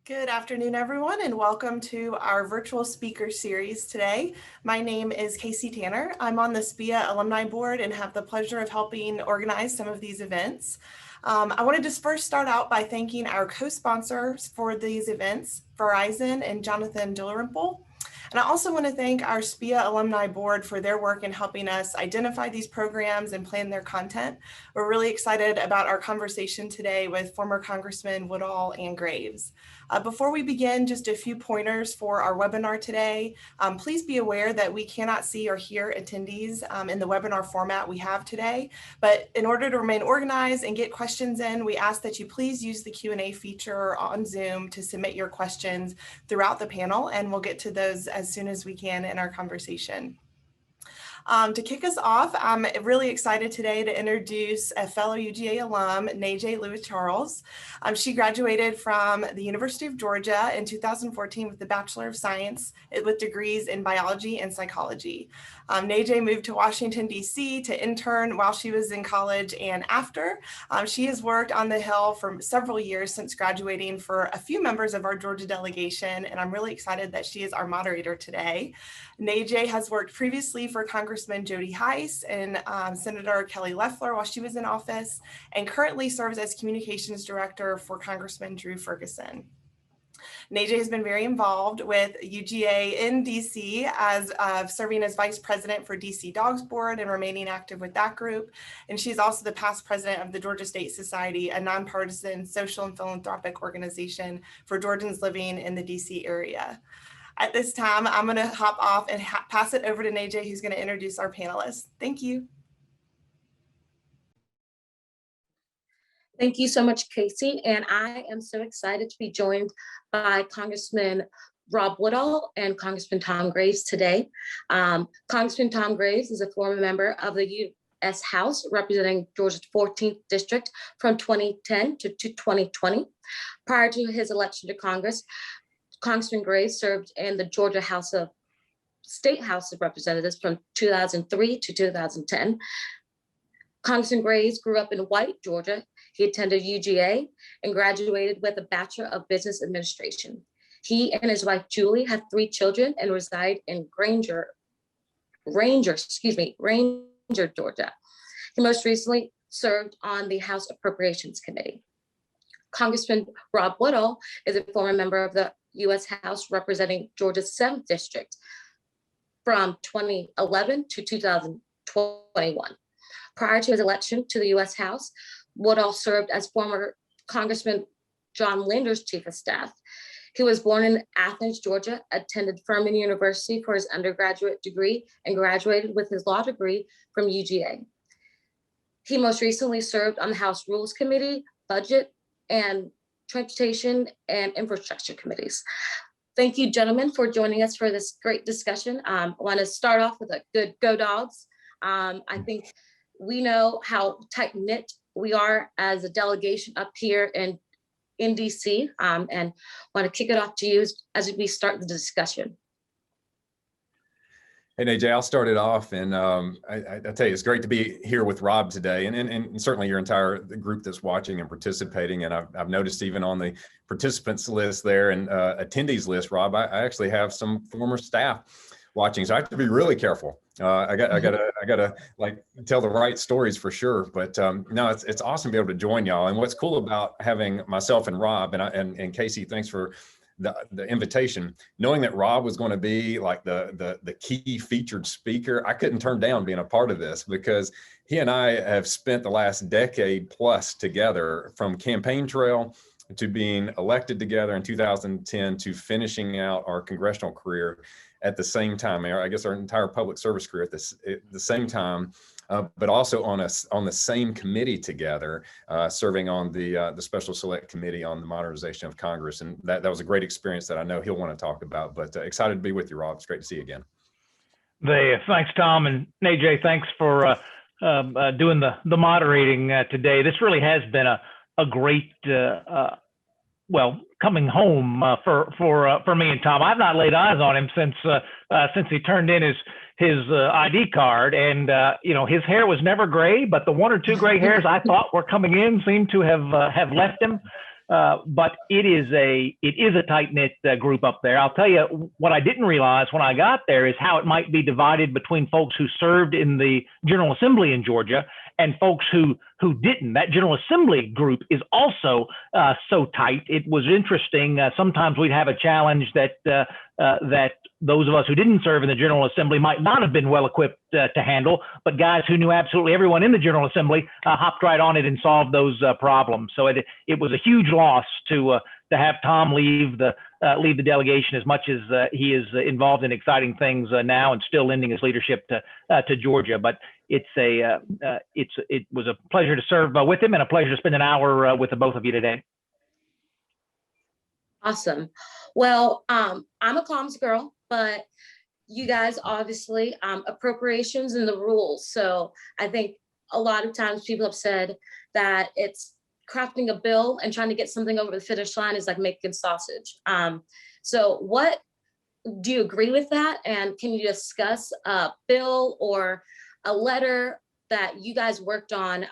Good afternoon, everyone, and welcome to our virtual speaker series today. My name is Casey Tanner. I'm on the SPIA Alumni Board and have the pleasure of helping organize some of these events. I wanted to first start out by thanking our co-sponsors for these events, Verizon and Jonathan Dilrymple. And I also want to thank our SPIA Alumni Board for their work in helping us identify these programs and plan their content. We're really excited about our conversation today with former Congressman Woodall and Graves. Before we begin, just a few pointers for our webinar today. Please be aware that we cannot see or hear attendees in the webinar format we have today. But in order to remain organized and get questions in, we ask that you please use the Q&A feature on Zoom to submit your questions throughout the panel, and we'll get to those as soon as we can in our conversation. To kick us off, I'm really excited today to introduce a fellow UGA alum, Natej Lewis-Charles. She graduated from the University of Georgia in 2014 with the Bachelor of Science with degrees in biology and psychology. Natej moved to Washington, D.C. to intern while she was in college and after. She has worked on the Hill for several years since graduating for a few members of our Georgia delegation, and I'm really excited that she is our moderator today. Natej has worked previously for Congressman Jody Hice and Senator Kelly Loeffler while she was in office, and currently serves as Communications Director for Congressman Drew Ferguson. Natej has been very involved with UGA in DC as serving as Vice President for DC Dogs Board and remaining active with that group. And she's also the past president of the Georgia State Society, a nonpartisan social and philanthropic organization for Georgians living in the DC area. At this time, I'm going to hop off and pass it over to Natej, who's going to introduce our panelists. Thank you. Thank you so much, Casey. And I am so excited to be joined by Congressman Rob Woodall and Congressman Tom Graves today. Congressman Tom Graves is a former member of the U.S. House representing Georgia's 14th District from 2010 to 2020. Prior to his election to Congress, Congressman Graves served in the Georgia State House of Representatives from 2003 to 2010. Congressman Graves grew up in White, Georgia. He attended UGA and graduated with a Bachelor of Business Administration. He and his wife, Julie, have 3 children and reside in Granger, Georgia. He most recently served on the House Appropriations Committee. Congressman Rob Whittle is a former member of the U.S. House representing Georgia's 7th District from 2011 to 2021. Prior to his election to the U.S. House, Woodall served as former Congressman John Linder's chief of staff. He was born in Athens, Georgia, attended Furman University for his undergraduate degree, and graduated with his law degree from UGA. He most recently served on the House Rules Committee, Budget, and Transportation and Infrastructure Committees. Thank you, gentlemen, for joining us for this great discussion. I want to start off with a good Go Dogs. I think we know how tight-knit we are as a delegation up here in DC, and want to kick it off to you as we start the discussion. Hey, Natej, I'll start it off, and I tell you, it's great to be here with Rob today, and certainly your entire group that's watching and participating. And I've noticed even on the participants list there and attendees list, Rob, I actually have some former staff watching, so I have to be really careful. I gotta like tell the right stories for sure. But no, it's awesome to be able to join y'all. And what's cool about having myself and Rob and Casey, thanks for the invitation, knowing that Rob was going to be like the key featured speaker. I couldn't turn down being a part of this because he and I have spent the last decade plus together, from campaign trail to being elected together in 2010 to finishing out our congressional career at the same time. I guess our entire public service career at the same time, but also on the same committee together, serving on the Special Select Committee on the Modernization of Congress. And that was a great experience that I know he'll want to talk about, but excited to be with you, Rob. It's great to see you again. Thanks, Tom, and Natej, thanks for doing the moderating today. This really has been a great, coming home for me and Tom. I've not laid eyes on him since he turned in his ID card, and his hair was never gray, but the 1 or 2 gray hairs I thought were coming in seemed to have left him. but it is a tight-knit group up there. I'll tell you what I didn't realize when I got there is how it might be divided between folks who served in the General Assembly in Georgia and folks who didn't. That General Assembly group is also so tight. It was interesting. Sometimes we'd have a challenge that those of us who didn't serve in the General Assembly might not have been well equipped to handle, but guys who knew absolutely everyone in the General Assembly hopped right on it and solved those problems. So it was a huge loss to have Tom leave the delegation, as much as he is involved in exciting things now and still lending his leadership to Georgia. But it was a pleasure to serve with him and a pleasure to spend an hour with the both of you today. Awesome. Well, I'm a comms girl, but you guys obviously appropriations and the rules. So I think a lot of times people have said that it's crafting a bill and trying to get something over the finish line is like making sausage. So what do you agree with that? And can you discuss a bill or a letter that you guys worked on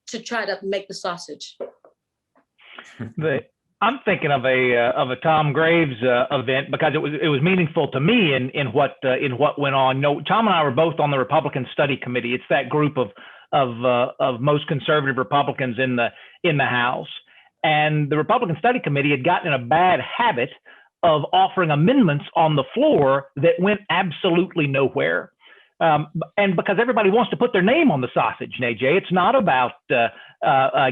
to try to make the sausage? I'm thinking of a Tom Graves event because it was meaningful to me in what went on. Tom and I were both on the Republican Study Committee. It's that group of most conservative Republicans in the House, and the Republican Study Committee had gotten in a bad habit of offering amendments on the floor that went absolutely nowhere. And because everybody wants to put their name on the sausage, Natej, it's not about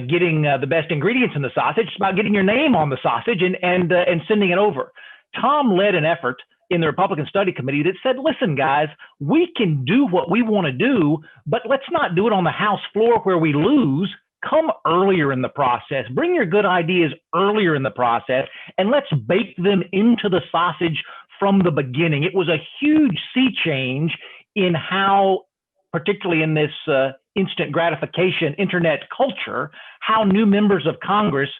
getting the best ingredients in the sausage. It's about getting your name on the sausage and sending it over. Tom led an effort in the Republican Study Committee that said, listen, guys, we can do what we want to do, but let's not do it on the House floor where we lose. Come earlier in the process. Bring your good ideas earlier in the process, and let's bake them into the sausage from the beginning. It was a huge sea change in how, particularly in this instant gratification internet culture, how new members of Congress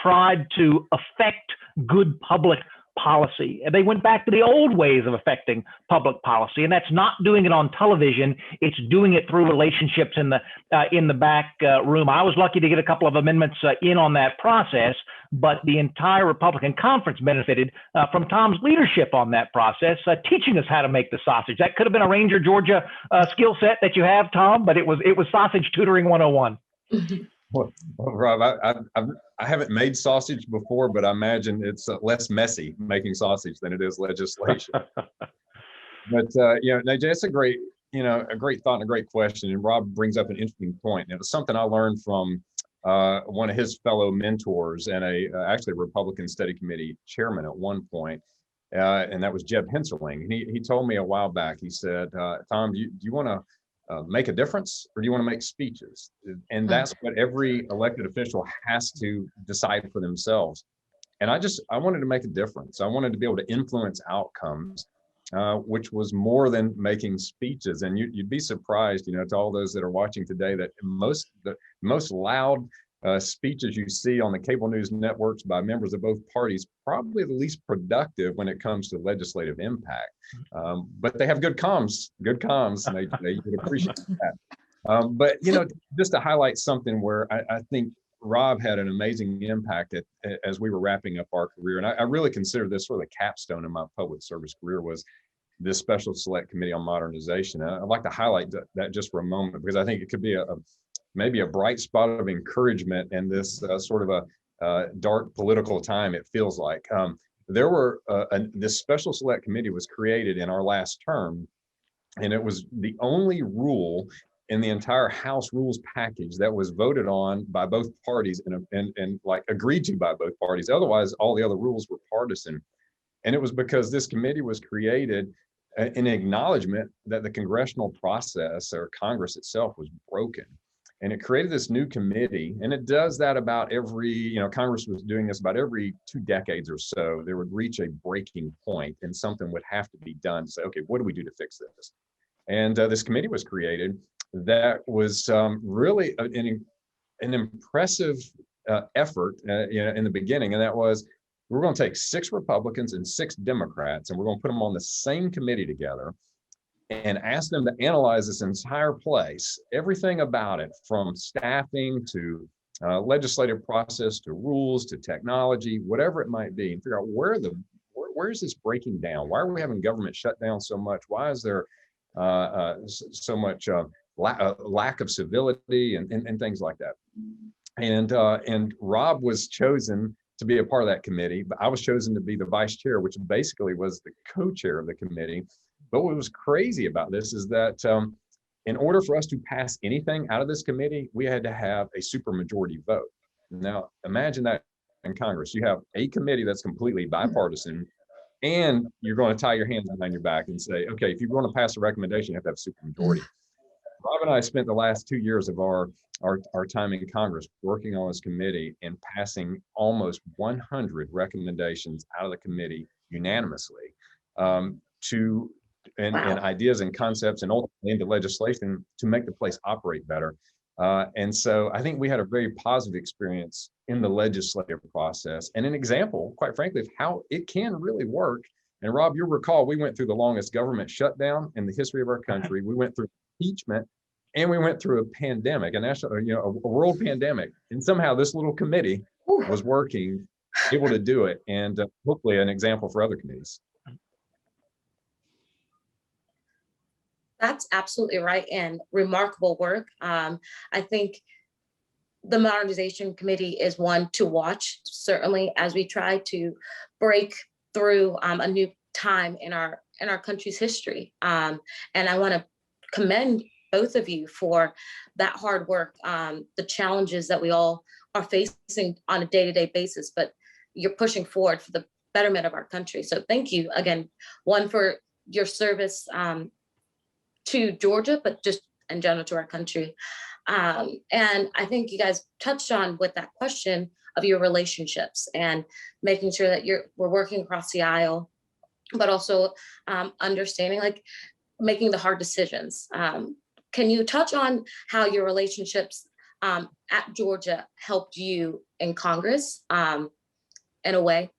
tried to affect good public policy. They went back to the old ways of affecting public policy, and that's not doing it on television. It's doing it through relationships in the back room. I was lucky to get a couple of amendments in on that process, but the entire Republican conference benefited from Tom's leadership on that process, teaching us how to make the sausage. That could have been a Ranger, Georgia skill set that you have, Tom, but it was sausage tutoring 101. Well, Rob, I haven't made sausage before, but I imagine it's less messy making sausage than it is legislation. But Natej, it's a great thought and a great question. And Rob brings up an interesting point. And it was something I learned from one of his fellow mentors and actually a Republican Study Committee chairman at one point, and that was Jeb Henserling. And he told me a while back. He said, "Tom, do you want to make a difference, or do you want to make speeches?" And that's what every elected official has to decide for themselves. And I wanted to make a difference. I wanted to be able to influence outcomes, which was more than making speeches. And you'd be surprised, to all those that are watching today, that the most loud speeches you see on the cable news networks by members of both parties, probably the least productive when it comes to legislative impact. But they have good comms, and they would appreciate that. But just to highlight something where I think Rob had an amazing impact as we were wrapping up our career, and I really consider this sort of the capstone in my public service career, was this Special Select Committee on Modernization. And I'd like to highlight that just for a moment, because I think it could be maybe a bright spot of encouragement in this sort of a dark political time, it feels like. This Special Select Committee was created in our last term, and it was the only rule in the entire House rules package that was voted on by both parties and like agreed to by both parties. Otherwise, all the other rules were partisan. And it was because this committee was created in acknowledgement that the congressional process, or Congress itself, was broken. And it created this new committee, and it does that about Congress was doing this about every 2 decades or so. They would reach a breaking point and something would have to be done to say, okay, what do we do to fix this? And this committee was created that was really an impressive effort in the beginning. And that was, we're going to take 6 Republicans and 6 Democrats, and we're going to put them on the same committee together and ask them to analyze this entire place, everything about it, from staffing to legislative process to rules to technology, whatever it might be, and figure out where is this breaking down? Why are we having government shut down so much? Why is there so much lack of civility and things like that? And Rob was chosen to be a part of that committee, but I was chosen to be the vice chair, which basically was the co-chair of the committee. But what was crazy about this is that in order for us to pass anything out of this committee, we had to have a supermajority vote. Now, imagine that in Congress, you have a committee that's completely bipartisan, and you're going to tie your hands behind your back and say, okay, if you want to pass a recommendation, you have to have a supermajority. Rob and I spent the last 2 years of our time in Congress working on this committee and passing almost 100 recommendations out of the committee unanimously and ideas and concepts and ultimately into legislation to make the place operate better. And so I think we had a very positive experience in the legislative process and an example, quite frankly, of how it can really work. And Rob, you'll recall, we went through the longest government shutdown in the history of our country. We went through impeachment, and we went through a pandemic, a world pandemic. And somehow this little committee was working, able to do it, and hopefully an example for other committees. That's absolutely right, and remarkable work. I think the Modernization Committee is one to watch, certainly, as we try to break through a new time in our country's history. And I want to commend both of you for that hard work, the challenges that we all are facing on a day-to-day basis, but you're pushing forward for the betterment of our country. So thank you again, one, for your service to Georgia, but just in general to our country. And I think you guys touched on with that question of your relationships and making sure that we're working across the aisle, but also understanding, like, making the hard decisions. Can you touch on how your relationships at Georgia helped you in Congress in a way?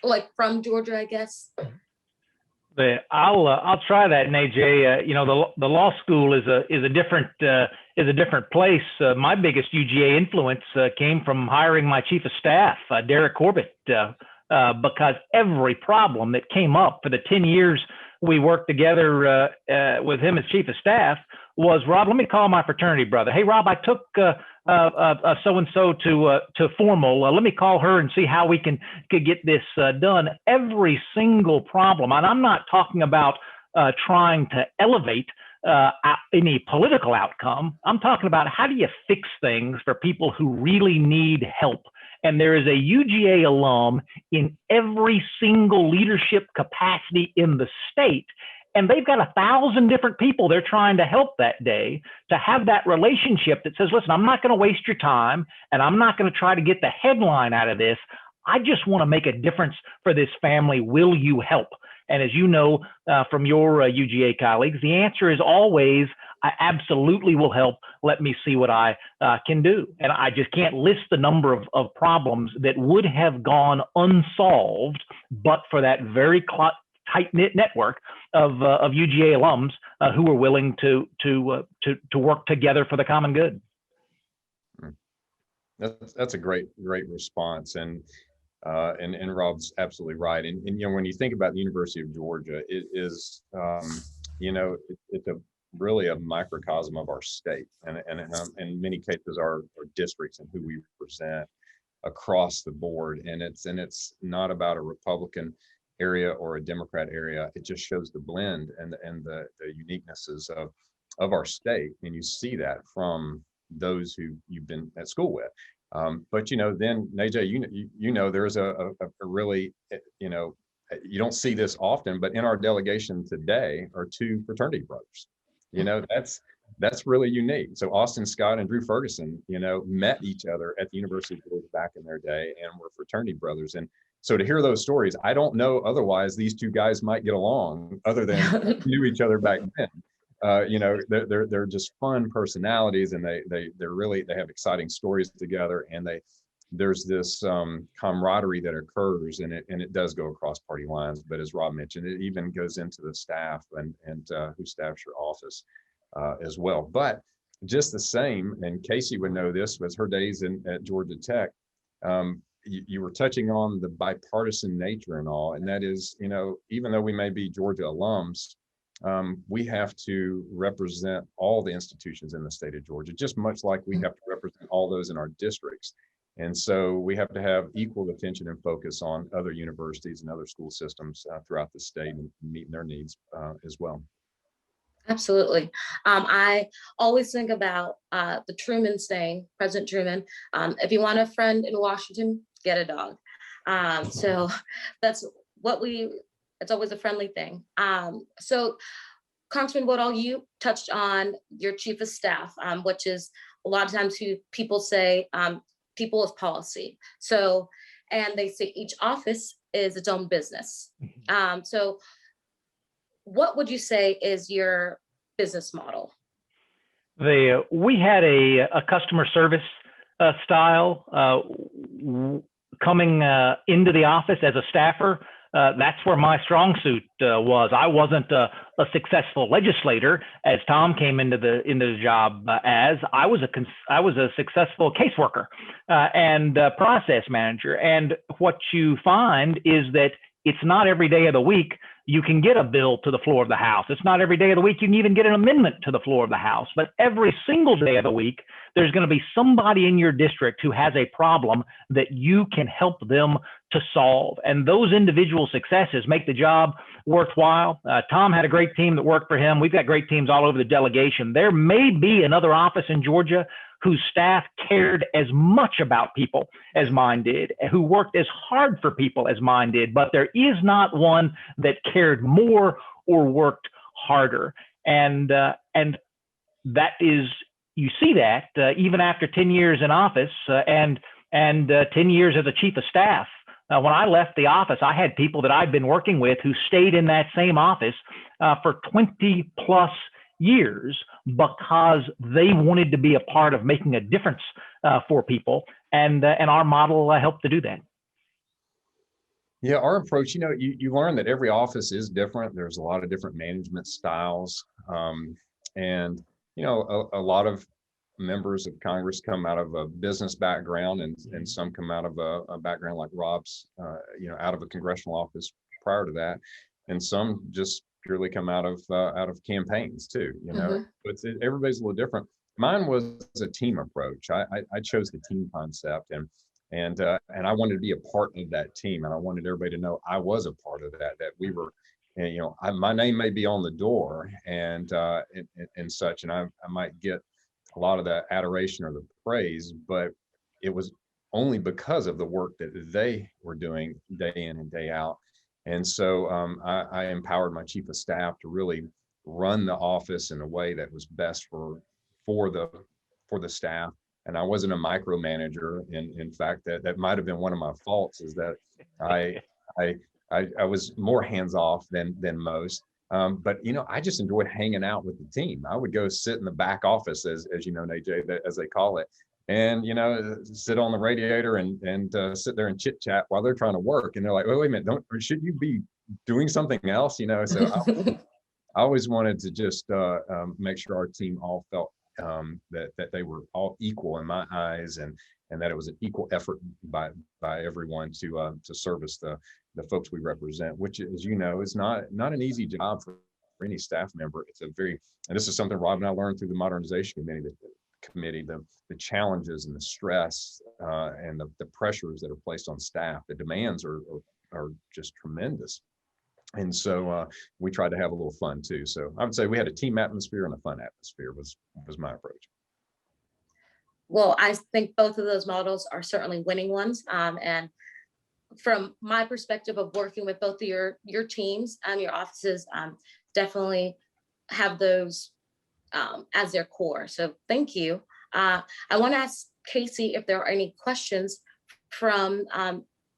Like from Georgia, I guess. I'll try that, Natej. The law school is a different place. My biggest UGA influence came from hiring my chief of staff, Derek Corbett, because every problem that came up for the 10 years we worked together with him as chief of staff was, Rob, let me call my fraternity brother. Hey, Rob, I took so-and-so to formal. Let me call her and see how we could get this done. Every single problem, and I'm not talking about trying to elevate any political outcome. I'm talking about how do you fix things for people who really need help. And there is a UGA alum in every single leadership capacity in the state. And they've got 1,000 different people they're trying to help that day, to have that relationship that says, listen, I'm not going to waste your time, and I'm not going to try to get the headline out of this. I just want to make a difference for this family. Will you help? And as you know from your UGA colleagues, the answer is always, I absolutely will help. Let me see what I can do. And I just can't list the number of problems that would have gone unsolved, but for that very tight-knit network of UGA alums who were willing to work together for the common good. That's a great response, and Rob's absolutely right. And when you think about the University of Georgia, it is it's really a microcosm of our state, and in many cases our districts and who we represent across the board. And it's not about a Republican area or a Democrat area. It just shows the blend and the uniquenesses of our state, and you see that from those who you've been at school with. But then Natej, there's a really, you don't see this often, but in our delegation today are two fraternity brothers. That's really unique. So Austin Scott and Drew Ferguson, met each other at the University of Georgia back in their day and were fraternity brothers. And so to hear those stories, I don't know otherwise these two guys might get along other than knew each other back then. They're just fun personalities, and they have exciting stories together, and there's this camaraderie that occurs, and it does go across party lines. But as Rob mentioned, it even goes into the staff and who staffs your office as well. But just the same, and Casey would know this, was her days at Georgia Tech. You were touching on the bipartisan nature and all, and that is, even though we may be Georgia alums, we have to represent all the institutions in the state of Georgia, just much like we have to represent all those in our districts. And so we have to have equal attention and focus on other universities and other school systems throughout the state and meeting their needs as well. Absolutely. I always think about the Truman saying, President Truman, if you want a friend in Washington, get a dog. So that's what it's always a friendly thing. So Congressman Woodall, you touched on your chief of staff, which is a lot of times who people say people of policy. So, and they say each office is its own business. So what would you say is your business model? We had a customer service style coming into the office as a staffer. That's where my strong suit was. I wasn't a successful legislator, as Tom came into the job as. I was a successful caseworker and process manager. And what you find is that it's not every day of the week you can get a bill to the floor of the House. It's not every day of the week you can even get an amendment to the floor of the House. But every single day of the week, there's going to be somebody in your district who has a problem that you can help them to solve. And those individual successes make the job worthwhile. Tom had a great team that worked for him. We've got great teams all over the delegation. There may be another office in Georgia whose staff cared as much about people as mine did, who worked as hard for people as mine did, but there is not one that cared more or worked harder. And that is, you see that even after 10 years in office and 10 years as a chief of staff. When I left the office, I had people that I'd been working with who stayed in that same office for 20 plus years because they wanted to be a part of making a difference for people, and our model helped to do that. Yeah, our approach, you learn that every office is different. There's a lot of different management styles, and a lot of members of Congress come out of a business background, and some come out of a background like Rob's, out of a congressional office prior to that, and some just purely come out of campaigns too. But everybody's a little different. Mine was a team approach. I chose the team concept, and I wanted to be a part of that team, and I wanted everybody to know I was a part of that. That we were, my name may be on the door and such, and I might get a lot of the adoration or the praise, but it was only because of the work that they were doing day in and day out. And so I empowered my chief of staff to really run the office in a way that was best for the staff. And I wasn't a micromanager. In fact, that might have been one of my faults, is that I was more hands off than most. But I just enjoyed hanging out with the team. I would go sit in the back office, as you know, Natej, as they call it, and sit on the radiator and sit there and chit chat while they're trying to work. And they're like, wait a minute, should you be doing something else? So I always wanted to just make sure our team all felt that they were all equal in my eyes, and that it was an equal effort by everyone to service the folks we represent, which, as you know, is not an easy job for any staff member. It's and this is something Rob and I learned through the Modernization Committee, the challenges and the stress and the pressures that are placed on staff. The demands are just tremendous. And so we tried to have a little fun too. So I would say we had a team atmosphere and a fun atmosphere was my approach. Well, I think both of those models are certainly winning ones. And from my perspective of working with both of your teams and your offices, definitely have those as their core. So thank you. I want to ask Casey if there are any questions from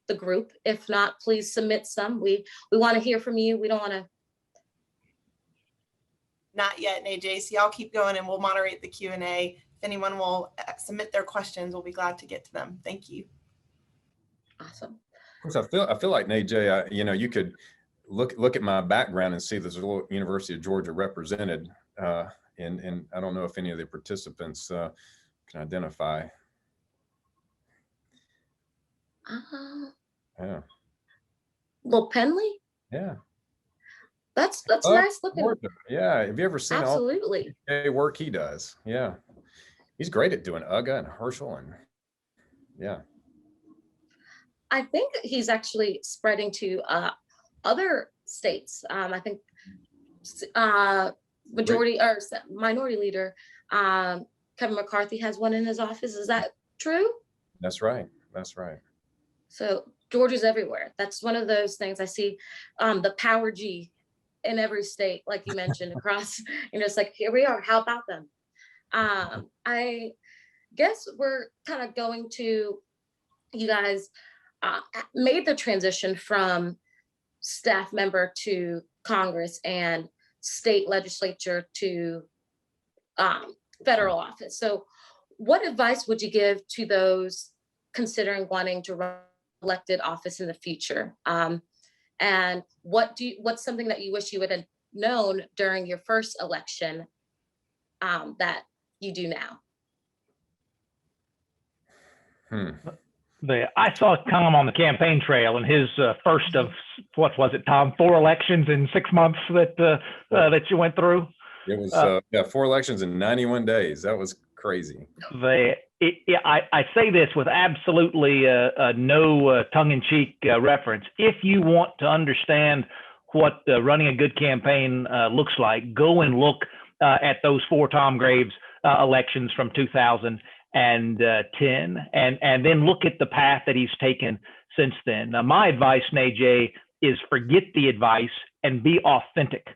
the group. If not, please submit some. We want to hear from you. We don't want to. Not yet, Natej. So y'all keep going and we'll moderate the Q&A. If anyone will submit their questions, we'll be glad to get to them. Thank you. Awesome. Of course, I feel like, Natej, you could look at my background and see there's a little University of Georgia represented and I don't know if any of the participants can identify. Yeah. Well, Penley, Yeah. that's Oh, nice looking. Georgia. Yeah. Have you ever seen all Absolutely. the work he does? Yeah. He's great at doing UGA and Herschel, and yeah. I think he's actually spreading to other states. I think majority or minority leader Kevin McCarthy has one in his office. Is that true? That's right. That's right. So Georgia's everywhere. That's one of those things I see, the power G in every state, like you mentioned, across, it's like, here we are, how about them? I guess we're kind of going to, you guys made the transition from staff member to Congress and state legislature to federal office. So what advice would you give to those considering wanting to run elected office in the future? And what's something that you wish you would have known during your first election that you do now? I saw Tom on the campaign trail in his first of, what was it, Tom, 4 elections in 6 months that you went through? It was 4 elections in 91 days. That was crazy. I say this with absolutely no tongue-in-cheek reference. If you want to understand what running a good campaign looks like, go and look at those 4 Tom Graves elections from 2010, and then look at the path that he's taken since then. Now, my advice, Natej, is forget the advice and be authentic.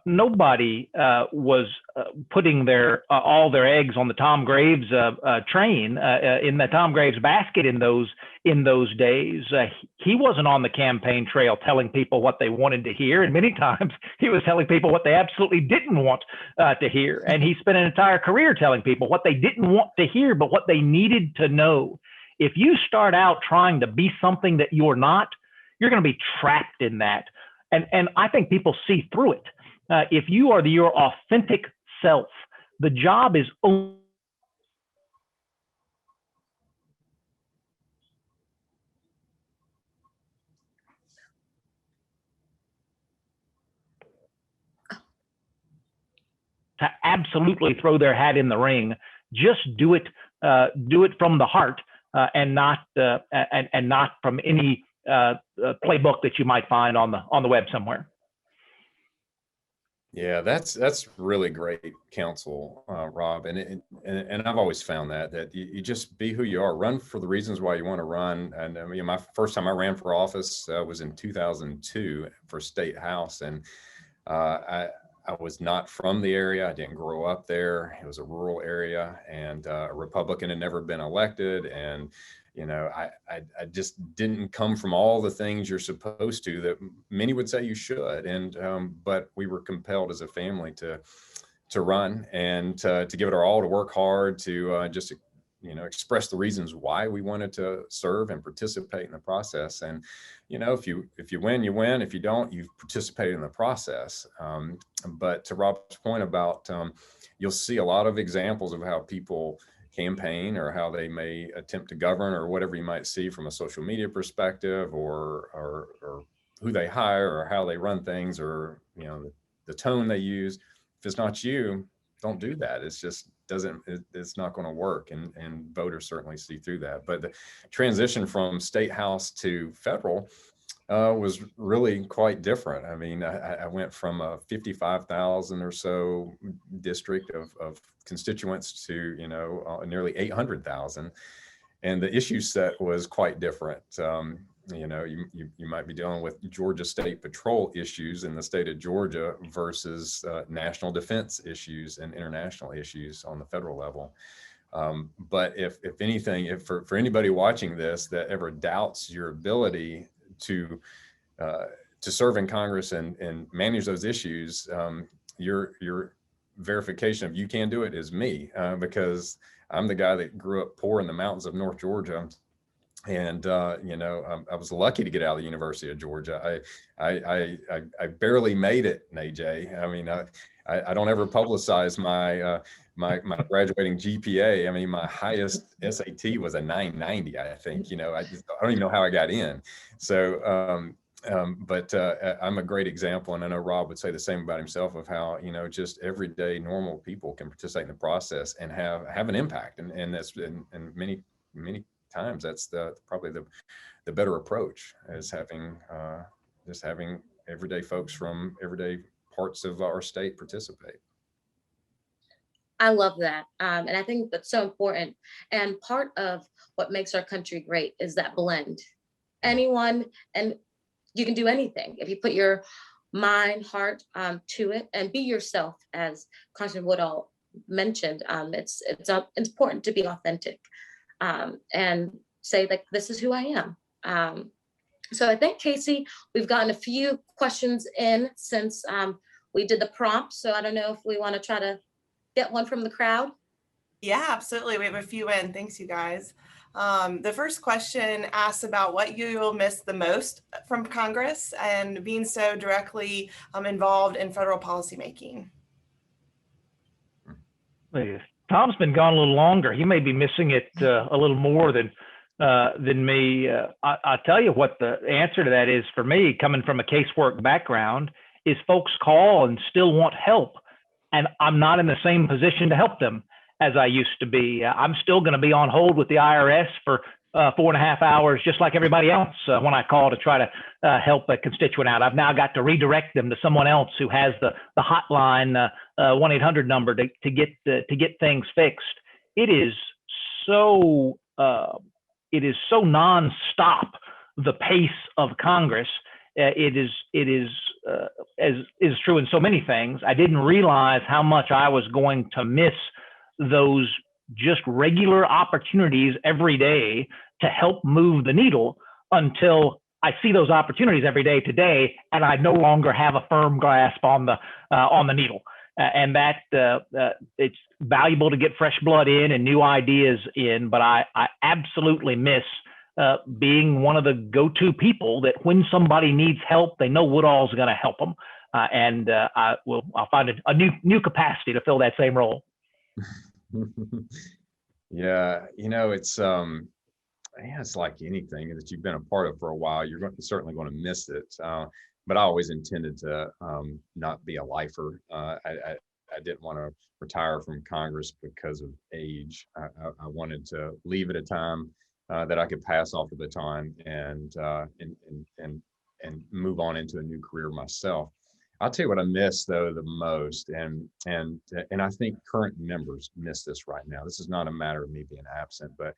Nobody was putting all their eggs on the Tom Graves train in the Tom Graves basket in those days. He wasn't on the campaign trail telling people what they wanted to hear, and many times he was telling people what they absolutely didn't want to hear. And he spent an entire career telling people what they didn't want to hear, but what they needed to know. If you start out trying to be something that you're not, you're going to be trapped in that. And I think people see through it. If you are your authentic self, the job is only to absolutely throw their hat in the ring. Just do it from the heart, and not from any playbook that you might find on the web somewhere. Yeah, that's really great counsel, Rob. And I've always found that you just be who you are, run for the reasons why you want to run. And I mean, my first time I ran for office was in 2002 for state house, and I was not from the area. I didn't grow up there. It was a rural area, and a Republican had never been elected. And I just didn't come from all the things you're supposed to that many would say you should. And but we were compelled as a family to run and to give it our all, to work hard, to just express the reasons why we wanted to serve and participate in the process. And if you win, you win. If you don't, you've participated in the process. But to Rob's point about you'll see a lot of examples of how people campaign or how they may attempt to govern, or whatever you might see from a social media perspective, or who they hire, or how they run things, or the tone they use. If it's not you, don't do that. It's not going to work, and voters certainly see through that. But the transition from state house to federal was really quite different. I mean, I went from a 55,000 or so district of constituents to nearly 800,000, and the issue set was quite different. You might be dealing with Georgia State Patrol issues in the state of Georgia versus national defense issues and international issues on the federal level. But if anything, for anybody watching this that ever doubts your ability to serve in Congress and manage those issues, your verification of you can do it is me, because I'm the guy that grew up poor in the mountains of North Georgia. And I was lucky to get out of the University of Georgia. I barely made it, Natej. I mean, I don't ever publicize my graduating GPA. I mean, my highest SAT was a 990, I think. I don't even know how I got in. So, but I'm a great example, and I know Rob would say the same about himself, of how just everyday normal people can participate in the process and have an impact, and that's and many times that's probably the better approach, is having just having everyday folks from everyday parts of our state participate. I love that. And I think that's so important. And part of what makes our country great is that blend. Anyone, and you can do anything if you put your mind, heart to it, and be yourself, as Congressman Woodall mentioned. It's important to be authentic and say, like, this is who I am. So I think, Casey, we've gotten a few questions in since we did the prompt. So I don't know if we want to try to get one from the crowd. Yeah, absolutely. We have a few in. Thanks, you guys. The first question asks about what you will miss the most from Congress and being so directly involved in federal policymaking. Tom's been gone a little longer. He may be missing it a little more than me. I'll tell you what the answer to that is for me, coming from a casework background, is folks call and still want help. And I'm not in the same position to help them as I used to be. I'm still going to be on hold with the IRS for 4.5 hours, just like everybody else, when I call to try to help a constituent out. I've now got to redirect them to someone else who has the hotline 1-800 number to get things fixed. It is so nonstop, the pace of Congress. It is as is true in so many things. I didn't realize how much I was going to miss those just regular opportunities every day to help move the needle, until I see those opportunities every day today, and I no longer have a firm grasp on the needle. And that it's valuable to get fresh blood in and new ideas in, but I absolutely miss being one of the go-to people that when somebody needs help, they know Woodall's going to help them, and I'll find a new capacity to fill that same role. Yeah, it's like anything that you've been a part of for a while, you're certainly going to miss it. But I always intended to not be a lifer. I didn't want to retire from Congress because of age. I wanted to leave at a time that I could pass off the baton and move on into a new career myself. I'll tell you what I miss though the most, and I think current members miss this right now. This is not a matter of me being absent, but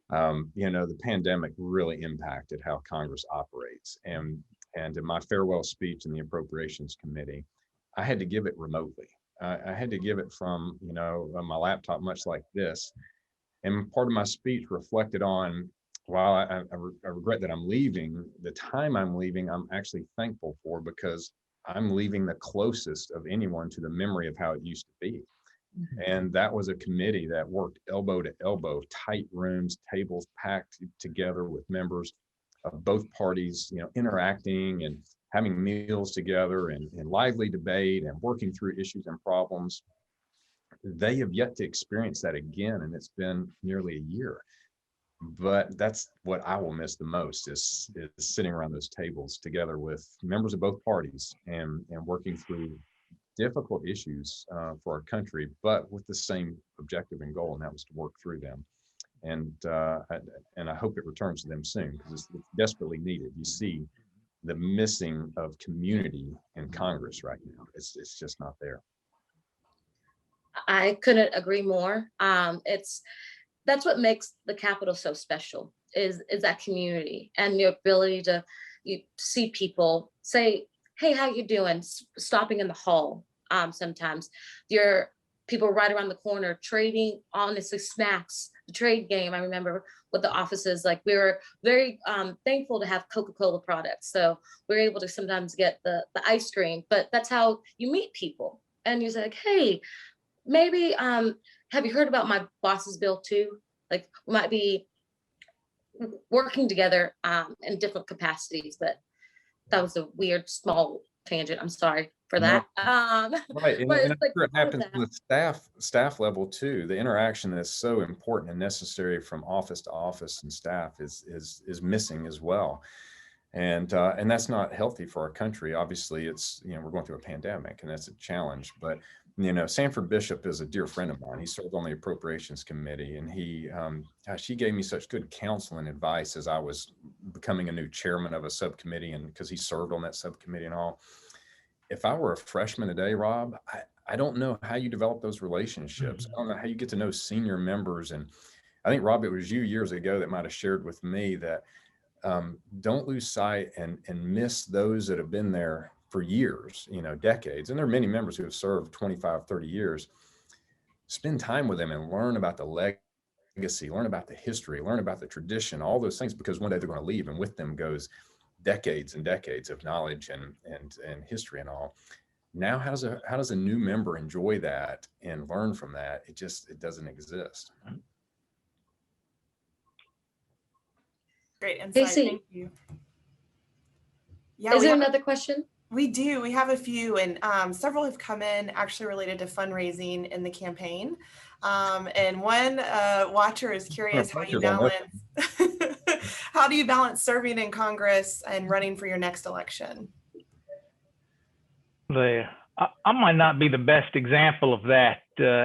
the pandemic really impacted how Congress operates. And in my farewell speech in the Appropriations Committee, I had to give it remotely. I had to give it from my laptop, much like this. And part of my speech reflected on, while I regret that I'm leaving, the time I'm leaving, I'm actually thankful for, because I'm leaving the closest of anyone to the memory of how it used to be. And that was a committee that worked elbow to elbow, tight rooms, tables packed together with members of both parties, interacting and having meals together and lively debate and working through issues and problems. They have yet to experience that again, and it's been nearly a year. But that's what I will miss the most, is sitting around those tables together with members of both parties and working through difficult issues for our country, but with the same objective and goal, and that was to work through them. And I hope it returns to them soon, because it's desperately needed. You see the missing of community in Congress right now. It's just not there. I couldn't agree more. That's what makes the Capitol so special, is that community and the ability to see people, say, hey, how you doing? Stopping in the hall. Sometimes your people right around the corner trading, honestly, snacks, the trade game. I remember with the offices, like, we were very thankful to have Coca-Cola products. So we were able to sometimes get the ice cream, but that's how you meet people. And you're like, hey, maybe, have you heard about my boss's bill too? Like, we might be working together in different capacities, but that was a weird, small tangent. I'm sorry for No. that. Right, and But I'm it's like sure it all of happens that. on the staff level too. The interaction that's so important and necessary from office to office and staff is missing as well. And that's not healthy for our country. Obviously, it's, we're going through a pandemic, and that's a challenge. But Sanford Bishop is a dear friend of mine. He served on the Appropriations Committee, and he gave me such good counsel and advice as I was becoming a new chairman of a subcommittee, and because he served on that subcommittee and all. If I were a freshman today, Rob, I don't know how you develop those relationships. I don't know how you get to know senior members. And I think, Rob, it was you years ago that might have shared with me that don't lose sight and miss those that have been there for years, decades. And there are many members who have served 25, 30 years. Spend time with them and learn about the legacy, learn about the history, learn about the tradition, all those things, because one day they're going to leave, and with them goes decades and decades of knowledge and history and all. Now, how does a new member enjoy that and learn from that? It doesn't exist. Great insight. Casey, Thank you. Yeah, is there another question? We do. We have a few, and several have come in actually related to fundraising in the campaign. And one watcher is curious how you balance how do you balance serving in Congress and running for your next election? I might not be the best example of that,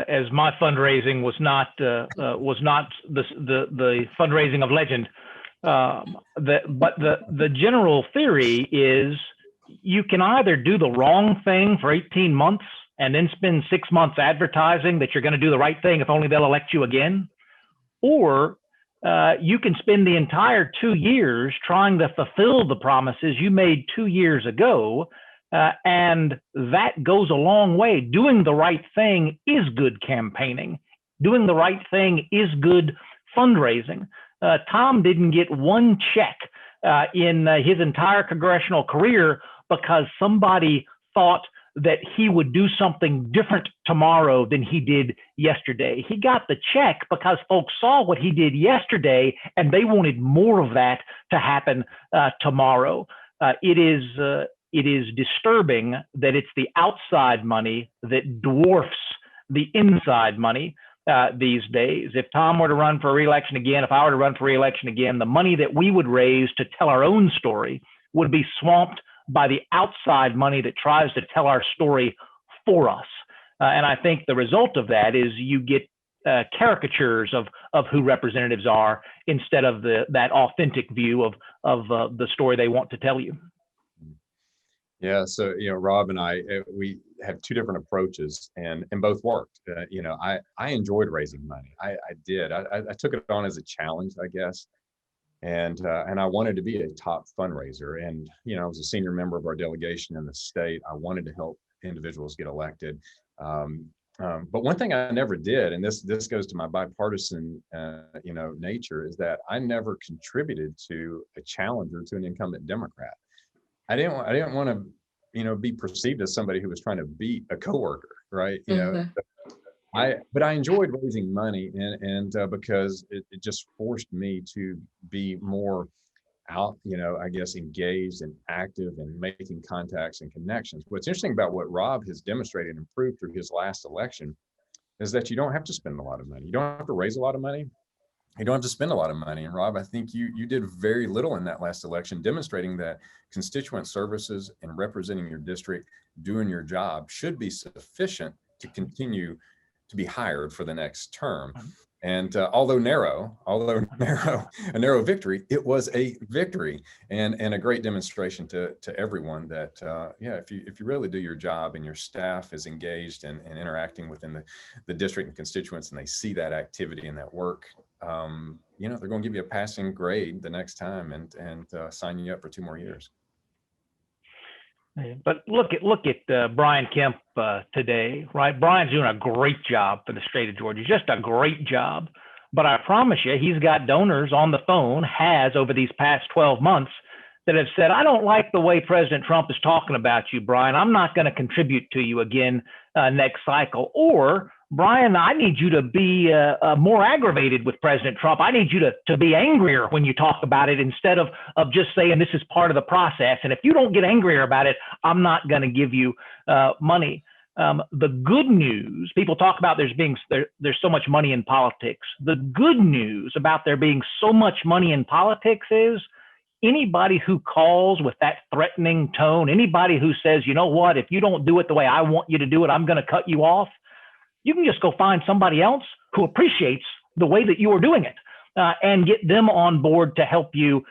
as my fundraising was not the fundraising of legend. But the general theory is you can either do the wrong thing for 18 months and then spend 6 months advertising that you're going to do the right thing if only they'll elect you again, or you can spend the entire 2 years trying to fulfill the promises you made 2 years ago, and that goes a long way. Doing the right thing is good campaigning. Doing the right thing is good fundraising. Tom didn't get one check in his entire congressional career because somebody thought that he would do something different tomorrow than he did yesterday. He got the check because folks saw what he did yesterday and they wanted more of that to happen tomorrow. It is disturbing that it's the outside money that dwarfs the inside money these days. If Tom were to run for re-election again, if I were to run for re-election again, the money that we would raise to tell our own story would be swamped by the outside money that tries to tell our story for us. And I think the result of that is you get caricatures of who representatives are instead of that authentic view of the story they want to tell you. Yeah, so Rob and I, we have two different approaches, and both worked. I enjoyed raising money. I did. I took it on as a challenge, I guess, and I wanted to be a top fundraiser. And I was a senior member of our delegation in the state. I wanted to help individuals get elected. But one thing I never did, and this goes to my bipartisan nature, is that I never contributed to a challenger to an incumbent Democrat. I didn't want to, be perceived as somebody who was trying to beat a coworker, right? But I enjoyed raising money, and because it just forced me to be more out, I guess, engaged and active and making contacts and connections. What's interesting about what Rob has demonstrated and proved through his last election is that you don't have to spend a lot of money. You don't have to raise a lot of money. You don't have to spend a lot of money. And Rob, I think you did very little in that last election, demonstrating that constituent services and representing your district, doing your job should be sufficient to continue to be hired for the next term. And although a narrow victory, it was a victory and a great demonstration to everyone that, if you really do your job and your staff is engaged and interacting within the district and constituents, and they see that activity and that work, they're going to give you a passing grade the next time and sign you up for 2 more years. But look at Brian Kemp today, right? Brian's doing a great job for the state of Georgia, just a great job. But I promise you, he's got donors on the phone, has over these past 12 months, that have said, I don't like the way President Trump is talking about you, Brian. I'm not going to contribute to you again next cycle. Or Brian, I need you to be more aggravated with President Trump. I need you to be angrier when you talk about it instead of just saying this is part of the process. And if you don't get angrier about it, I'm not going to give you money. The good news, people talk about there's so much money in politics. The good news about there being so much money in politics is anybody who calls with that threatening tone, anybody who says, you know what, if you don't do it the way I want you to do it, I'm going to cut you off. You can just go find somebody else who appreciates the way that you are doing it and get them on board to help you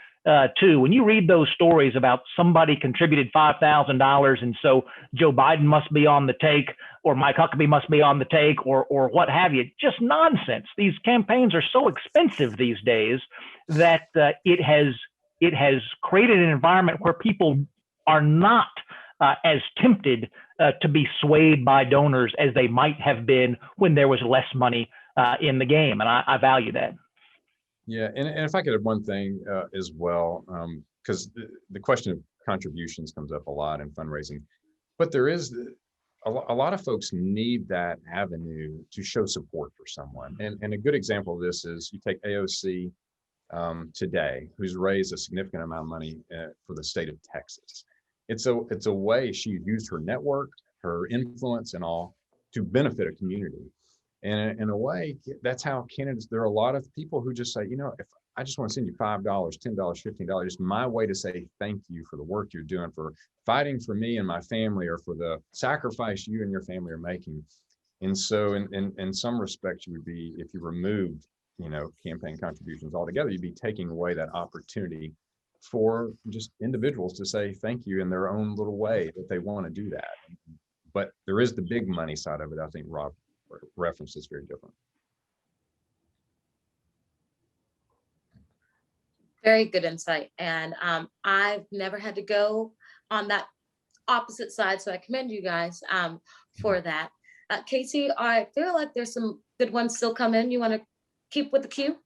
too. When you read those stories about somebody contributed $5,000 and so Joe Biden must be on the take or Mike Huckabee must be on the take or what have you, just nonsense. These campaigns are so expensive these days that it has created an environment where people are not as tempted to be swayed by donors as they might have been when there was less money in the game. And I value that. Yeah, and if I could add one thing as well, because the question of contributions comes up a lot in fundraising, but there is a lot of folks need that avenue to show support for someone. And a good example of this is you take AOC today, who's raised a significant amount of money for the state of Texas. It's a way she used her network, her influence and all to benefit a community. And in a way, that's how candidates, there are a lot of people who just say, you know, if I just want to send you $5, $10, $15, it's my way to say thank you for the work you're doing, for fighting for me and my family, or for the sacrifice you and your family are making. And so in some respects, you would be, if you removed, you know, campaign contributions altogether, you'd be taking away that opportunity for just individuals to say thank you in their own little way that they want to do that. But there is the big money side of it. I think Rob reference is very different. Very good insight. And I've never had to go on that opposite side. So I commend you guys for that. Casey, I feel like there's some good ones still coming. You want to keep with the queue?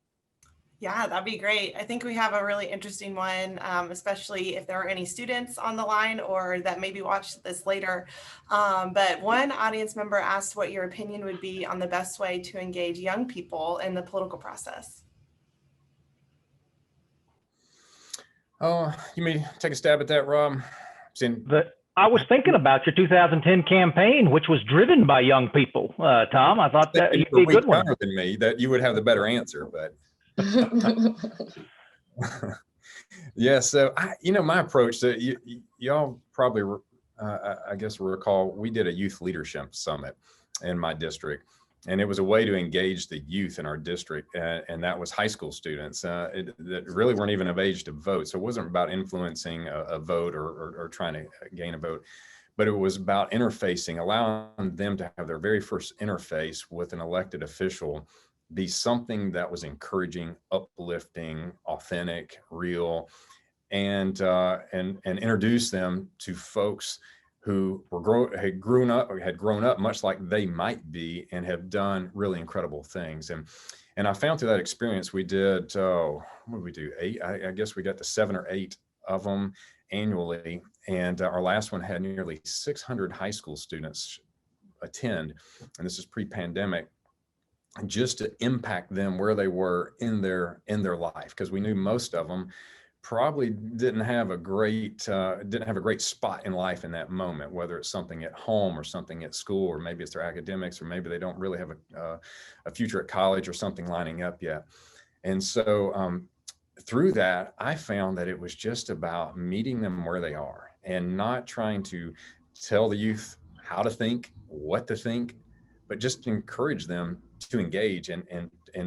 Yeah, that'd be great. I think we have a really interesting one, especially if there are any students on the line or that maybe watch this later. But one audience member asked what your opinion would be on the best way to engage young people in the political process. Oh, you may take a stab at that, Rob? I was thinking about your 2010 campaign, which was driven by young people, Tom. I thought that you'd be a good one. Than me, that you would have the better answer, but yeah. So my approach to y'all probably, I guess recall, we did a youth leadership summit in my district, and it was a way to engage the youth in our district, and that was high school students that really weren't even of age to vote. So it wasn't about influencing a vote or trying to gain a vote, but it was about interfacing, allowing them to have their very first interface with an elected official be something that was encouraging, uplifting, authentic, real, and introduce them to folks who had grown up much like they might be and have done really incredible things. And I found through that experience, we did, what did we do? 8, I guess we got to 7 or 8 of them annually. And our last one had nearly 600 high school students attend. And this is pre-pandemic, just to impact them where they were in their life, because we knew most of them probably didn't have a great spot in life in that moment, whether it's something at home or something at school, or maybe it's their academics, or maybe they don't really have a future at college or something lining up yet. And so through that, I found that it was just about meeting them where they are and not trying to tell the youth how to think, what to think, but just encourage them to engage and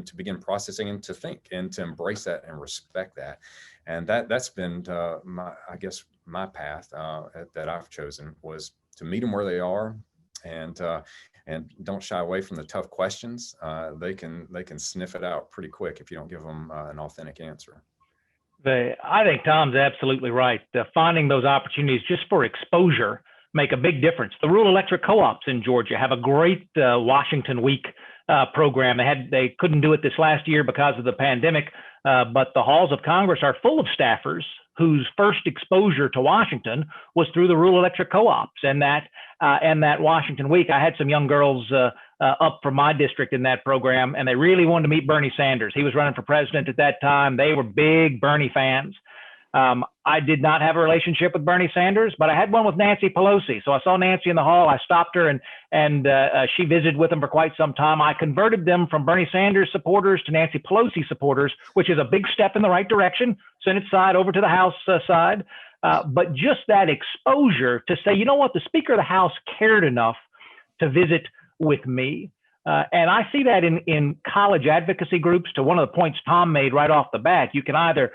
to begin processing and to think and to embrace that and respect that. And that's been my path that I've chosen, was to meet them where they are, and don't shy away from the tough questions. They can sniff it out pretty quick if you don't give them an authentic answer. I think Tom's absolutely right. Finding those opportunities just for exposure make a big difference. The rural electric co-ops in Georgia have a great Washington Week program. They couldn't do it this last year because of the pandemic, but the halls of Congress are full of staffers whose first exposure to Washington was through the rural electric co-ops. And that Washington Week, I had some young girls up from my district in that program, and they really wanted to meet Bernie Sanders. He was running for president at that time. They were big Bernie fans. I did not have a relationship with Bernie Sanders, but I had one with Nancy Pelosi. So I saw Nancy in the hall. I stopped her, and she visited with them for quite some time. I converted them from Bernie Sanders supporters to Nancy Pelosi supporters, which is a big step in the right direction, Senate side over to the House side. But just that exposure to say, you know what, the Speaker of the House cared enough to visit with me. And I see that in college advocacy groups. To one of the points Tom made right off the bat, you can either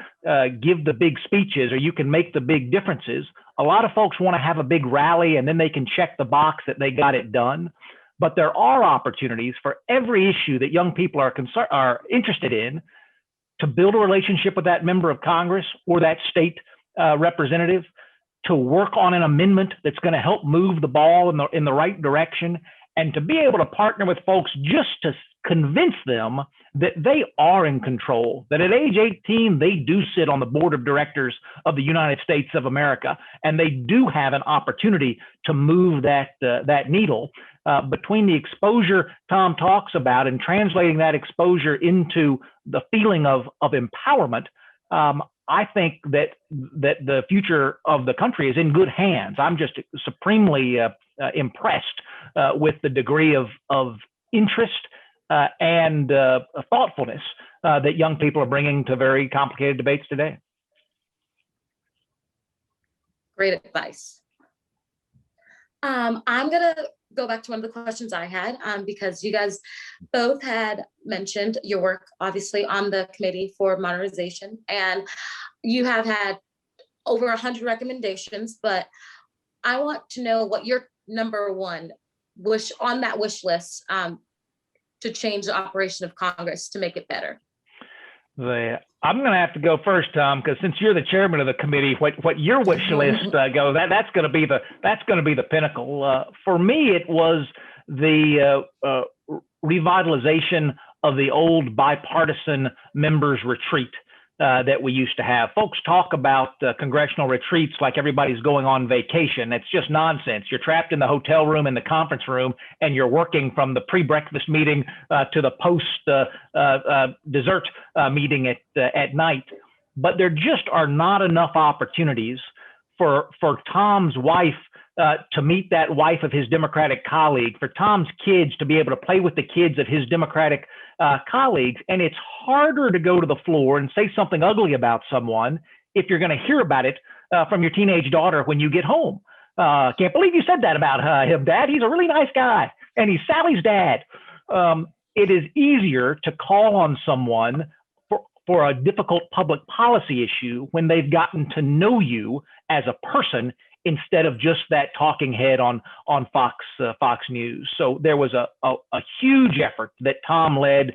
give the big speeches or you can make the big differences. A lot of folks want to have a big rally and then they can check the box that they got it done. But there are opportunities for every issue that young people are interested in to build a relationship with that member of Congress or that state representative, to work on an amendment that's going to help move the ball in the right direction, and to be able to partner with folks just to convince them that they are in control, that at age 18, they do sit on the board of directors of the United States of America, and they do have an opportunity to move that needle. Between the exposure Tom talks about and translating that exposure into the feeling of empowerment, I think that the future of the country is in good hands. I'm just supremely impressed with the degree of interest and thoughtfulness that young people are bringing to very complicated debates today. Great advice. I'm going to go back to one of the questions I had because you guys both had mentioned your work, obviously, on the Committee for Modernization, and you have had over 100 recommendations, but I want to know what your number one wish on that wish list to change the operation of Congress to make it better. I'm going to have to go first, Tom, because since you're the chairman of the committee, what your wish list go, that's going to be the pinnacle. For me, it was the revitalization of the old bipartisan members retreat that we used to have. Folks talk about congressional retreats like everybody's going on vacation. It's just nonsense. You're trapped in the hotel room, in the conference room, and you're working from the pre-breakfast meeting to the post-dessert meeting at night. But there just are not enough opportunities for Tom's wife to meet that wife of his Democratic colleague, for Tom's kids to be able to play with the kids of his Democratic colleagues. And it's harder to go to the floor and say something ugly about someone if you're going to hear about it from your teenage daughter when you get home. Can't believe you said that about him, Dad. He's a really nice guy, and he's Sally's dad. It is easier to call on someone for a difficult public policy issue when they've gotten to know you as a person instead of just that talking head on Fox News. So there was a huge effort that Tom led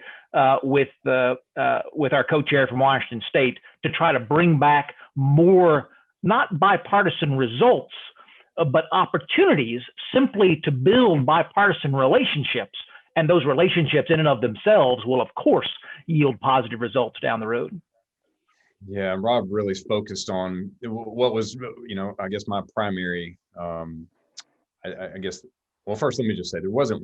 with our co-chair from Washington State to try to bring back more, not bipartisan results, but opportunities simply to build bipartisan relationships. And those relationships in and of themselves will, of course, yield positive results down the road. Yeah, Rob really focused on what was, I guess my primary, I guess, well, first, let me just say there wasn't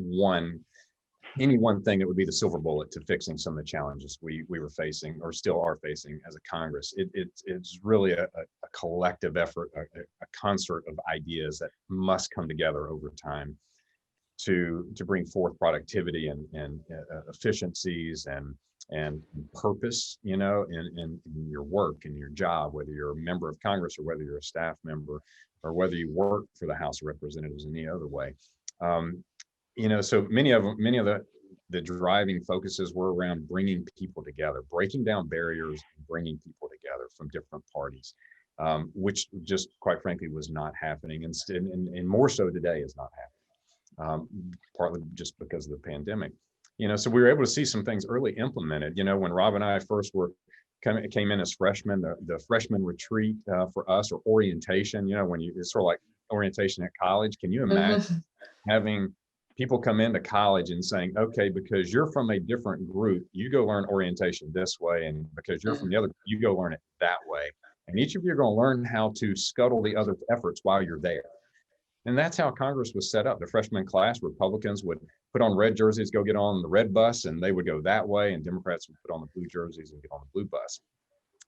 any one thing that would be the silver bullet to fixing some of the challenges we were facing or still are facing as a Congress. It's really a collective effort, a concert of ideas that must come together over time to bring forth productivity and efficiencies and purpose, in your work and your job, whether you're a member of Congress or whether you're a staff member or whether you work for the House of Representatives in any other way. So many of the driving focuses were around bringing people together, breaking down barriers, and bringing people together from different parties, which just quite frankly was not happening, and more so today is not happening, partly just because of the pandemic. So we were able to see some things early implemented. When Rob and I first came in as freshmen, the freshman retreat for us, or orientation, it's sort of like orientation at college. Can you imagine having people come into college and saying, okay, because you're from a different group, you go learn orientation this way, and because you're from the other, you go learn it that way. And each of you are going to learn how to scuttle the other efforts while you're there. And that's how Congress was set up. The freshman class, Republicans would put on red jerseys, go get on the red bus, and they would go that way. And Democrats would put on the blue jerseys and get on the blue bus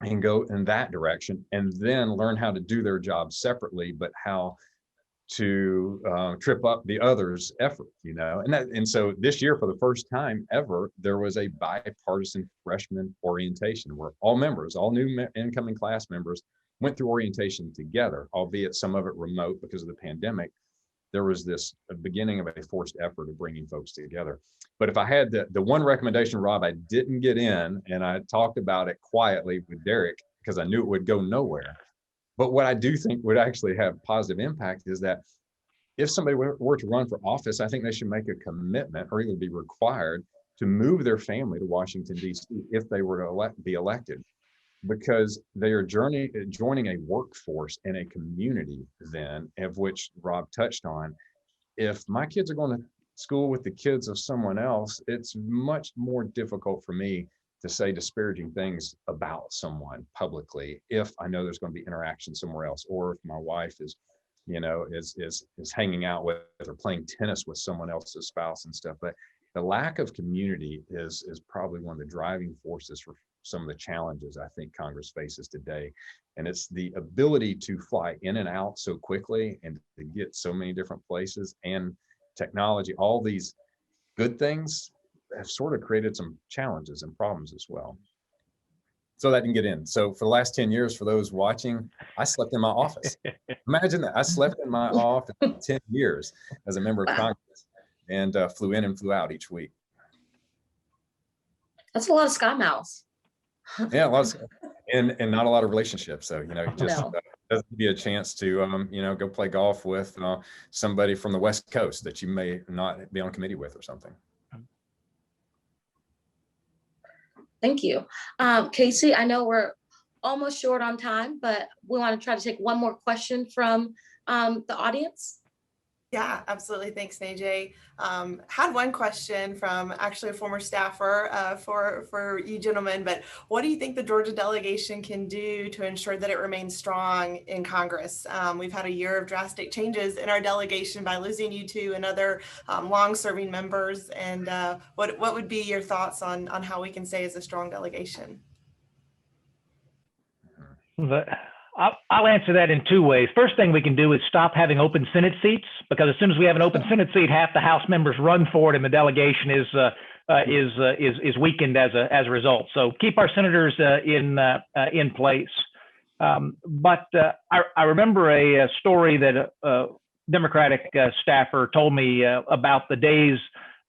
and go in that direction, and then learn how to do their job separately, but how to trip up the others' effort, and so this year, for the first time ever, there was a bipartisan freshman orientation where all new incoming class members went through orientation together, albeit some of it remote because of the pandemic. There was this beginning of a forced effort of bringing folks together. But if I had the one recommendation, Rob, I didn't get in, and I talked about it quietly with Derek because I knew it would go nowhere. But what I do think would actually have positive impact is that if somebody were to run for office, I think they should make a commitment or even be required to move their family to Washington, D.C. if they were to be elected, because they are joining a workforce and a community then, of which Rob touched on. If my kids are going to school with the kids of someone else, it's much more difficult for me to say disparaging things about someone publicly if I know there's going to be interaction somewhere else, or if my wife is hanging out with or playing tennis with someone else's spouse and stuff. But the lack of community is probably one of the driving forces for some of the challenges I think Congress faces today. And it's the ability to fly in and out so quickly and to get so many different places, and technology, all these good things have sort of created some challenges and problems as well. So that didn't get in. So for the last 10 years, for those watching, I slept in my office. Imagine that. I slept in my office for 10 years as a member of Congress, and flew in and flew out each week. That's a lot of sky miles. Yeah, lots, and not a lot of relationships. So, just doesn't give you a chance to, go play golf with somebody from the West Coast that you may not be on committee with or something. Thank you. Casey, I know we're almost short on time, but we want to try to take one more question from the audience. Yeah, absolutely. Thanks, Natej. Had one question from actually a former staffer for you gentlemen, but what do you think the Georgia delegation can do to ensure that it remains strong in Congress? We've had a year of drastic changes in our delegation by losing you two and other long-serving members. And what would be your thoughts on how we can stay as a strong delegation? I'll answer that in two ways. First thing we can do is stop having open Senate seats, because as soon as we have an open Senate seat, half the House members run for it, and the delegation is weakened as a result. So keep our senators in place. But I remember a story that a Democratic staffer told me about the days,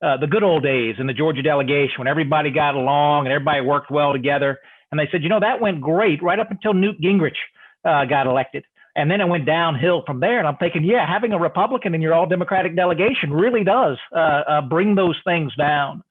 the good old days in the Georgia delegation, when everybody got along and everybody worked well together. And they said, that went great right up until Newt Gingrich got elected. And then it went downhill from there. And I'm thinking, yeah, having a Republican in your all Democratic delegation really does bring those things down.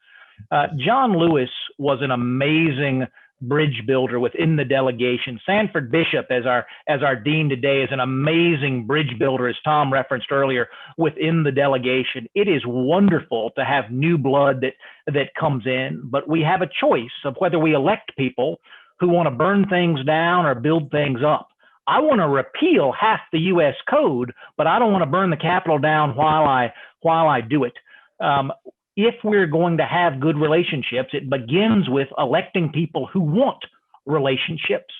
John Lewis was an amazing bridge builder within the delegation. Sanford Bishop, as our dean today, is an amazing bridge builder, as Tom referenced earlier, within the delegation. It is wonderful to have new blood that comes in, but we have a choice of whether we elect people who want to burn things down or build things up. I want to repeal half the U.S. code, but I don't want to burn the Capitol down while I do it. If we're going to have good relationships, it begins with electing people who want relationships.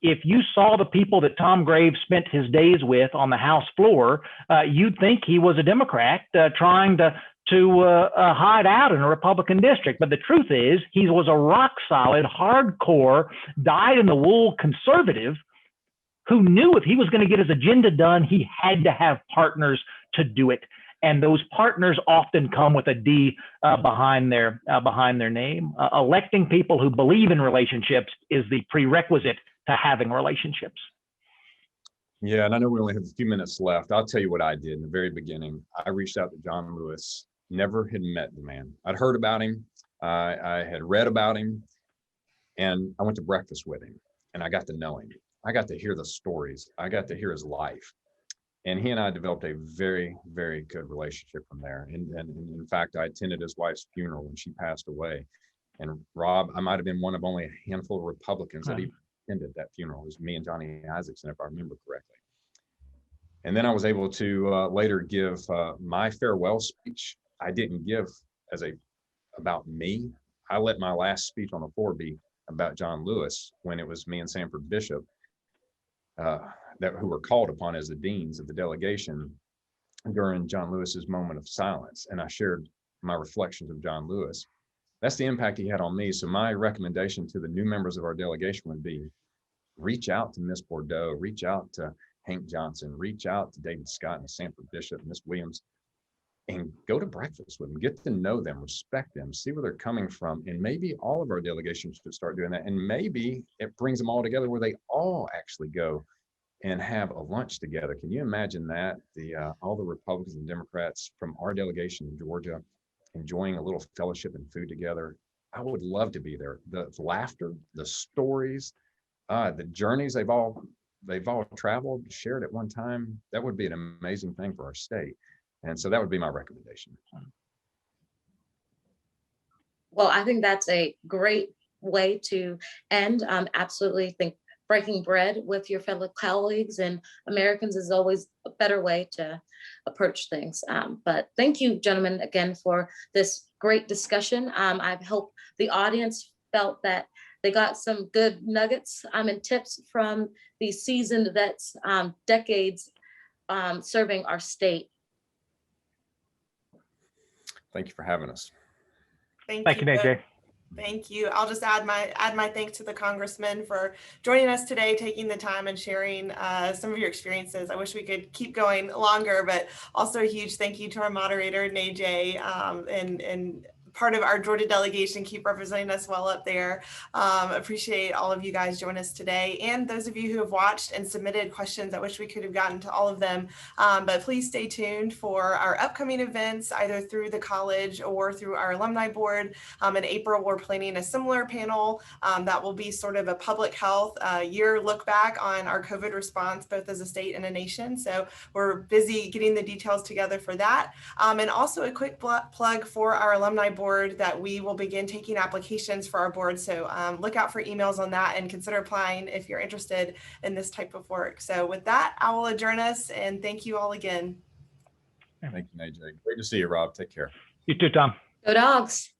If you saw the people that Tom Graves spent his days with on the House floor, you'd think he was a Democrat trying to hide out in a Republican district. But the truth is, he was a rock solid, hardcore, dyed-in-the-wool conservative who knew if he was going to get his agenda done, he had to have partners to do it. And those partners often come with a D behind their name. Electing people who believe in relationships is the prerequisite to having relationships. Yeah, and I know we only have a few minutes left. I'll tell you what I did in the very beginning. I reached out to John Lewis, never had met the man. I'd heard about him. I had read about him, and I went to breakfast with him, and I got to know him. I got to hear the stories. I got to hear his life. And he and I developed a very, very good relationship from there. And in fact, I attended his wife's funeral when she passed away. And Rob, I might have been one of only a handful of Republicans that even attended that funeral. It was me and Johnny Isaacson, if I remember correctly. And then I was able to later give my farewell speech. I didn't give about me. I let my last speech on the floor be about John Lewis when it was me and Sanford Bishop who were called upon as the deans of the delegation during John Lewis's moment of silence. And I shared my reflections of John Lewis. That's the impact he had on me. So my recommendation to the new members of our delegation would be, reach out to Miss Bordeaux, reach out to Hank Johnson, reach out to David Scott and Sanford Bishop, Miss Williams, and go to breakfast with them, get to know them, respect them, see where they're coming from. And maybe all of our delegations should start doing that. And maybe it brings them all together where they all actually go and have a lunch together. Can you imagine that? All the Republicans and Democrats from our delegation in Georgia enjoying a little fellowship and food together. I would love to be there. The laughter, the stories, the journeys they've all traveled, shared at one time. That would be an amazing thing for our state. And so that would be my recommendation. Well, I think that's a great way to end. Absolutely think breaking bread with your fellow colleagues and Americans is always a better way to approach things. But thank you, gentlemen, again, for this great discussion. I hope the audience felt that they got some good nuggets and tips from these seasoned vets, decades serving our state. Thank you for having us. Thank you, Natej. Thank you. I'll just add my thanks to the Congressman for joining us today, taking the time and sharing some of your experiences. I wish we could keep going longer, but also a huge thank you to our moderator, Natej, and part of our Georgia delegation. Keep representing us well up there. Appreciate all of you guys joining us today, and those of you who have watched and submitted questions. I wish we could have gotten to all of them, but please stay tuned for our upcoming events, either through the college or through our alumni board. In April, we're planning a similar panel that will be sort of a public health year look back on our COVID response, both as a state and a nation. So we're busy getting the details together for that. And also a quick plug for our alumni board that we will begin taking applications for our board. So look out for emails on that and consider applying if you're interested in this type of work. So with that, I will adjourn us and thank you all again. Thank you, Natej. Great to see you, Rob. Take care. You too, Tom. Go Dogs.